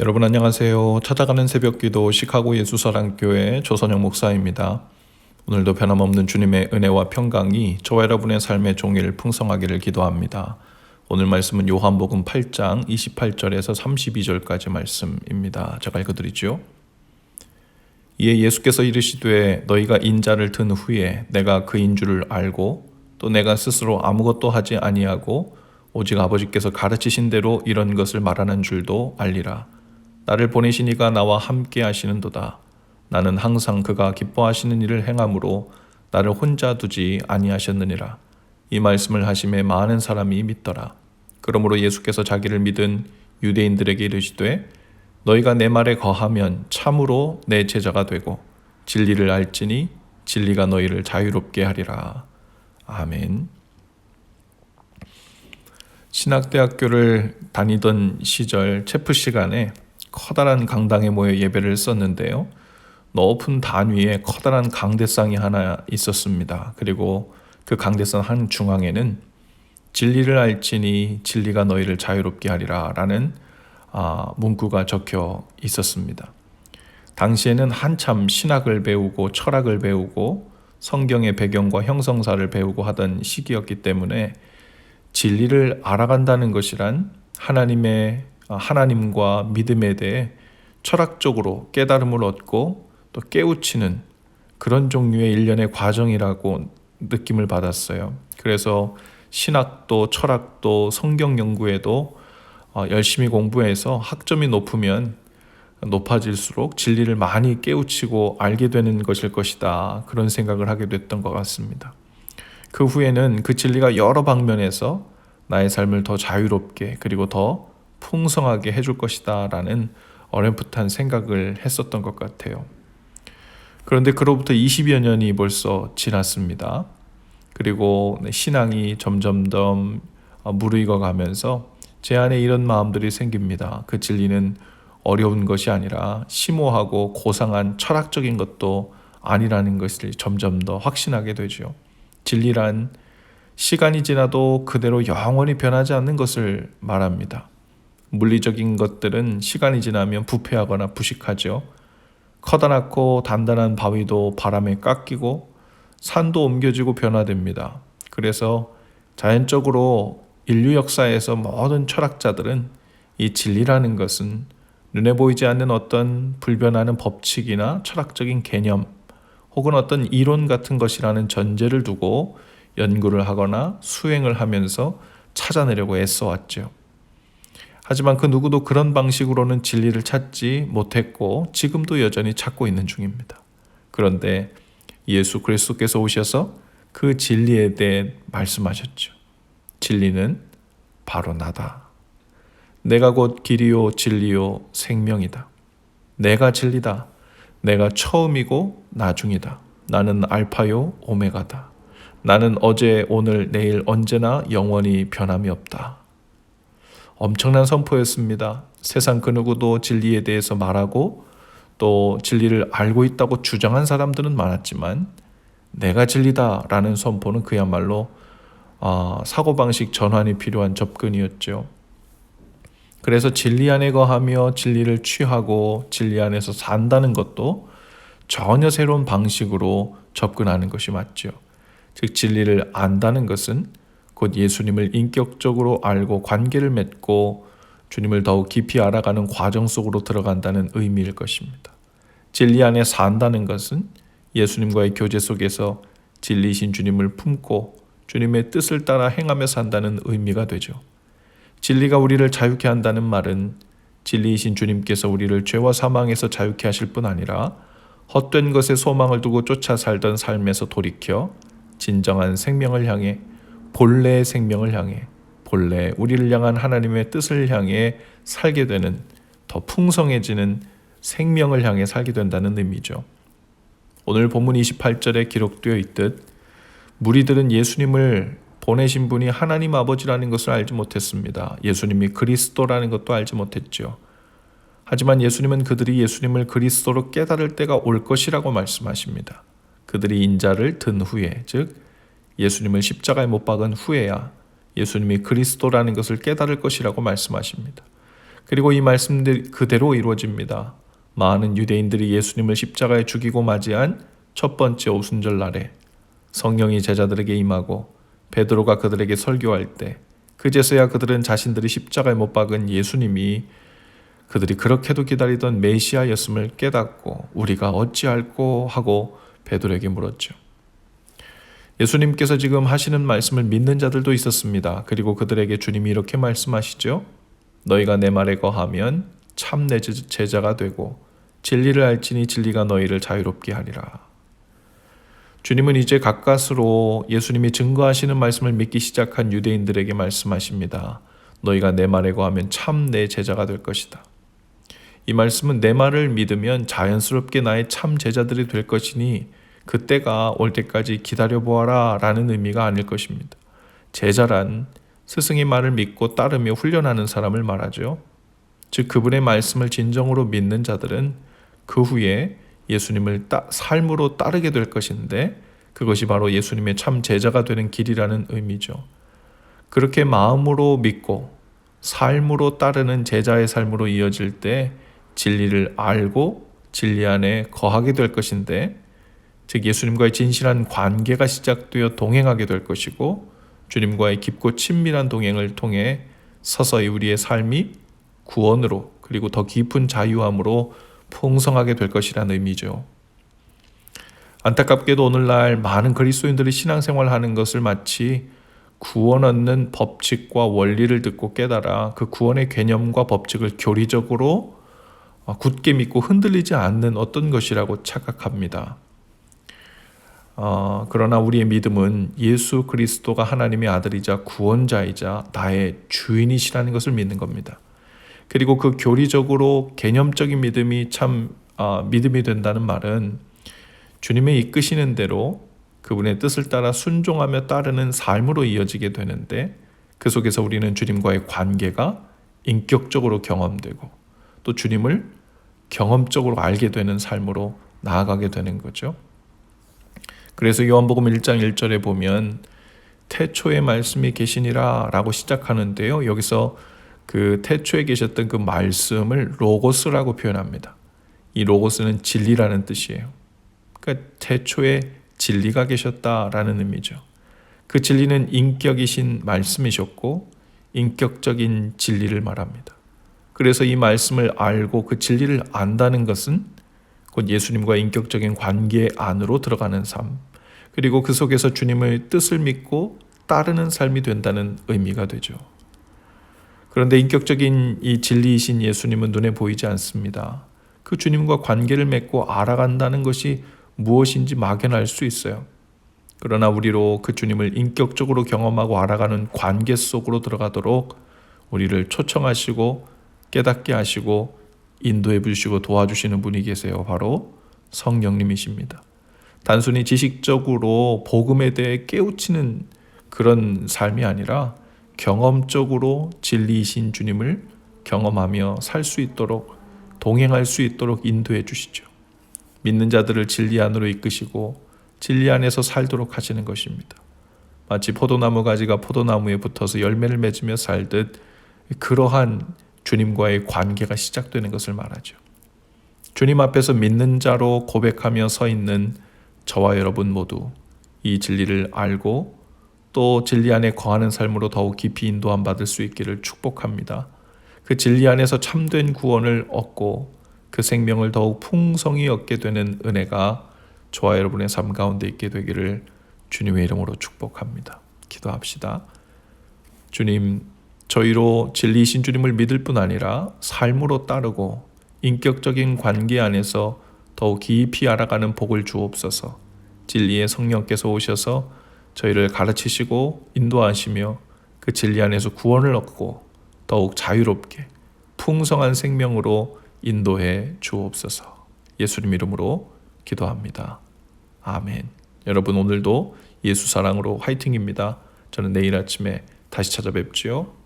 여러분 안녕하세요. 찾아가는 새벽기도 시카고 예수사랑교회 조선영 목사입니다. 오늘도 변함없는 주님의 은혜와 평강이 저와 여러분의 삶의 종일 풍성하기를 기도합니다. 오늘 말씀은 요한복음 8장 28절에서 32절까지 말씀입니다. 제가 읽어드리죠. 이에 예수께서 이르시되 너희가 인자를 든 후에 내가 그인 줄을 알고 또 내가 스스로 아무것도 하지 아니하고 오직 아버지께서 가르치신 대로 이런 것을 말하는 줄도 알리라. 나를 보내신 이가 나와 함께 하시는도다. 나는 항상 그가 기뻐하시는 일을 행함으로 나를 혼자 두지 아니하셨느니라. 이 말씀을 하심에 많은 사람이 믿더라. 그러므로 예수께서 자기를 믿은 유대인들에게 이르시되 너희가 내 말에 거하면 참으로 내 제자가 되고 진리를 알지니 진리가 너희를 자유롭게 하리라. 아멘. 신학대학교를 다니던 시절 체프 시간에 커다란 강당에 모여 예배를 했었는데요. 높은 단 위에 커다란 강대상이 하나 있었습니다. 그리고 그 강대상 한 중앙에는 진리를 알지니 진리가 너희를 자유롭게 하리라 라는 문구가 적혀 있었습니다. 당시에는 한참 신학을 배우고 철학을 배우고 성경의 배경과 형성사를 배우고 하던 시기였기 때문에 진리를 알아간다는 것이란 하나님과 믿음에 대해 철학적으로 깨달음을 얻고 또 깨우치는 그런 종류의 일련의 과정이라고 느낌을 받았어요. 그래서 신학도 철학도 성경 연구에도 열심히 공부해서 학점이 높아질수록 진리를 많이 깨우치고 알게 되는 것일 것이다. 그런 생각을 하게 됐던 것 같습니다. 그 후에는 그 진리가 여러 방면에서 나의 삶을 더 자유롭게 그리고 더 풍성하게 해줄 것이다 라는 어렴풋한 생각을 했었던 것 같아요. 그런데 그로부터 20여 년이 벌써 지났습니다. 그리고 신앙이 점점 더 무르익어 가면서 제 안에 이런 마음들이 생깁니다. 그 진리는 어려운 것이 아니라 심오하고 고상한 철학적인 것도 아니라는 것을 점점 더 확신하게 되죠. 진리란 시간이 지나도 그대로 영원히 변하지 않는 것을 말합니다. 물리적인 것들은 시간이 지나면 부패하거나 부식하죠. 커다랗고 단단한 바위도 바람에 깎이고 산도 옮겨지고 변화됩니다. 그래서 자연적으로 인류 역사에서 모든 철학자들은 이 진리라는 것은 눈에 보이지 않는 어떤 불변하는 법칙이나 철학적인 개념 혹은 어떤 이론 같은 것이라는 전제를 두고 연구를 하거나 수행을 하면서 찾아내려고 애써왔죠. 하지만 그 누구도 그런 방식으로는 진리를 찾지 못했고 지금도 여전히 찾고 있는 중입니다. 그런데 예수 그리스도께서 오셔서 그 진리에 대해 말씀하셨죠. 진리는 바로 나다. 내가 곧 길이요 진리요 생명이다. 내가 진리다. 내가 처음이고 나중이다. 나는 알파요 오메가다. 나는 어제 오늘 내일 언제나 영원히 변함이 없다. 엄청난 선포였습니다. 세상 그 누구도 진리에 대해서 말하고 또 진리를 알고 있다고 주장한 사람들은 많았지만 내가 진리다라는 선포는 그야말로 사고방식 전환이 필요한 접근이었죠. 그래서 진리 안에 거하며 진리를 취하고 진리 안에서 산다는 것도 전혀 새로운 방식으로 접근하는 것이 맞죠. 즉 진리를 안다는 것은 곧 예수님을 인격적으로 알고 관계를 맺고 주님을 더욱 깊이 알아가는 과정 속으로 들어간다는 의미일 것입니다. 진리 안에 산다는 것은 예수님과의 교제 속에서 진리이신 주님을 품고 주님의 뜻을 따라 행하며 산다는 의미가 되죠. 진리가 우리를 자유케 한다는 말은 진리이신 주님께서 우리를 죄와 사망에서 자유케 하실 뿐 아니라 헛된 것에 소망을 두고 쫓아 살던 삶에서 돌이켜 진정한 생명을 향해 본래의 생명을 향해 본래 우리를 향한 하나님의 뜻을 향해 살게 되는 더 풍성해지는 생명을 향해 살게 된다는 의미죠. 오늘 본문 28절에 기록되어 있듯 무리들은 예수님을 보내신 분이 하나님 아버지라는 것을 알지 못했습니다. 예수님이 그리스도라는 것도 알지 못했죠. 하지만 예수님은 그들이 예수님을 그리스도로 깨달을 때가 올 것이라고 말씀하십니다. 그들이 인자를 든 후에, 즉 예수님을 십자가에 못 박은 후에야 예수님이 그리스도라는 것을 깨달을 것이라고 말씀하십니다. 그리고 이 말씀 그대로 이루어집니다. 많은 유대인들이 예수님을 십자가에 죽이고 맞이한 첫 번째 오순절 날에 성령이 제자들에게 임하고 베드로가 그들에게 설교할 때 그제서야 그들은 자신들이 십자가에 못 박은 예수님이 그들이 그렇게도 기다리던 메시아였음을 깨닫고 우리가 어찌할꼬 하고 베드로에게 물었죠. 예수님께서 지금 하시는 말씀을 믿는 자들도 있었습니다. 그리고 그들에게 주님이 이렇게 말씀하시죠. 너희가 내 말에 거하면 참 내 제자가 되고 진리를 알지니 진리가 너희를 자유롭게 하리라. 주님은 이제 가까스로 예수님이 증거하시는 말씀을 믿기 시작한 유대인들에게 말씀하십니다. 너희가 내 말에 거하면 참 내 제자가 될 것이다. 이 말씀은 내 말을 믿으면 자연스럽게 나의 참 제자들이 될 것이니 그때가 올 때까지 기다려보아라 라는 의미가 아닐 것입니다. 제자란 스승의 말을 믿고 따르며 훈련하는 사람을 말하죠. 즉 그분의 말씀을 진정으로 믿는 자들은 그 후에 예수님을 삶으로 따르게 될 것인데 그것이 바로 예수님의 참 제자가 되는 길이라는 의미죠. 그렇게 마음으로 믿고 삶으로 따르는 제자의 삶으로 이어질 때 진리를 알고 진리 안에 거하게 될 것인데 즉 예수님과의 진실한 관계가 시작되어 동행하게 될 것이고 주님과의 깊고 친밀한 동행을 통해 서서히 우리의 삶이 구원으로 그리고 더 깊은 자유함으로 풍성하게 될 것이라는 의미죠. 안타깝게도 오늘날 많은 그리스도인들이 신앙생활하는 것을 마치 구원 얻는 법칙과 원리를 듣고 깨달아 그 구원의 개념과 법칙을 교리적으로 굳게 믿고 흔들리지 않는 어떤 것이라고 착각합니다. 그러나 우리의 믿음은 예수 그리스도가 하나님의 아들이자 구원자이자 나의 주인이시라는 것을 믿는 겁니다. 그리고 그 교리적으로 개념적인 믿음이 믿음이 된다는 말은 주님의 이끄시는 대로 그분의 뜻을 따라 순종하며 따르는 삶으로 이어지게 되는데 그 속에서 우리는 주님과의 관계가 인격적으로 경험되고 또 주님을 경험적으로 알게 되는 삶으로 나아가게 되는 거죠. 그래서 요한복음 1장 1절에 보면 태초에 말씀이 계시니라 라고 시작하는데요. 여기서 그 태초에 계셨던 그 말씀을 로고스라고 표현합니다. 이 로고스는 진리라는 뜻이에요. 그러니까 태초에 진리가 계셨다라는 의미죠. 그 진리는 인격이신 말씀이셨고 인격적인 진리를 말합니다. 그래서 이 말씀을 알고 그 진리를 안다는 것은 곧 예수님과 인격적인 관계 안으로 들어가는 삶, 그리고 그 속에서 주님의 뜻을 믿고 따르는 삶이 된다는 의미가 되죠. 그런데 인격적인 이 진리이신 예수님은 눈에 보이지 않습니다. 그 주님과 관계를 맺고 알아간다는 것이 무엇인지 막연할 수 있어요. 그러나 우리로 그 주님을 인격적으로 경험하고 알아가는 관계 속으로 들어가도록 우리를 초청하시고 깨닫게 하시고 인도해 주시고 도와주시는 분이 계세요. 바로 성령님이십니다. 단순히 지식적으로 복음에 대해 깨우치는 그런 삶이 아니라 경험적으로 진리이신 주님을 경험하며 살 수 있도록 동행할 수 있도록 인도해 주시죠. 믿는 자들을 진리 안으로 이끄시고 진리 안에서 살도록 하시는 것입니다. 마치 포도나무 가지가 포도나무에 붙어서 열매를 맺으며 살듯 그러한 주님과의 관계가 시작되는 것을 말하죠. 주님 앞에서 믿는 자로 고백하며 서 있는 저와 여러분 모두 이 진리를 알고 또 진리 안에 거하는 삶으로 더욱 깊이 인도함 받을 수 있기를 축복합니다. 그 진리 안에서 참된 구원을 얻고 그 생명을 더욱 풍성히 얻게 되는 은혜가 저와 여러분의 삶 가운데 있게 되기를 주님의 이름으로 축복합니다. 기도합시다. 주님, 저희로 진리이신 주님을 믿을 뿐 아니라 삶으로 따르고 인격적인 관계 안에서 더욱 깊이 알아가는 복을 주옵소서. 진리의 성령께서 오셔서 저희를 가르치시고 인도하시며 그 진리 안에서 구원을 얻고 더욱 자유롭게 풍성한 생명으로 인도해 주옵소서. 예수님 이름으로 기도합니다. 아멘. 여러분 오늘도 예수 사랑으로 화이팅입니다. 저는 내일 아침에 다시 찾아뵙지요.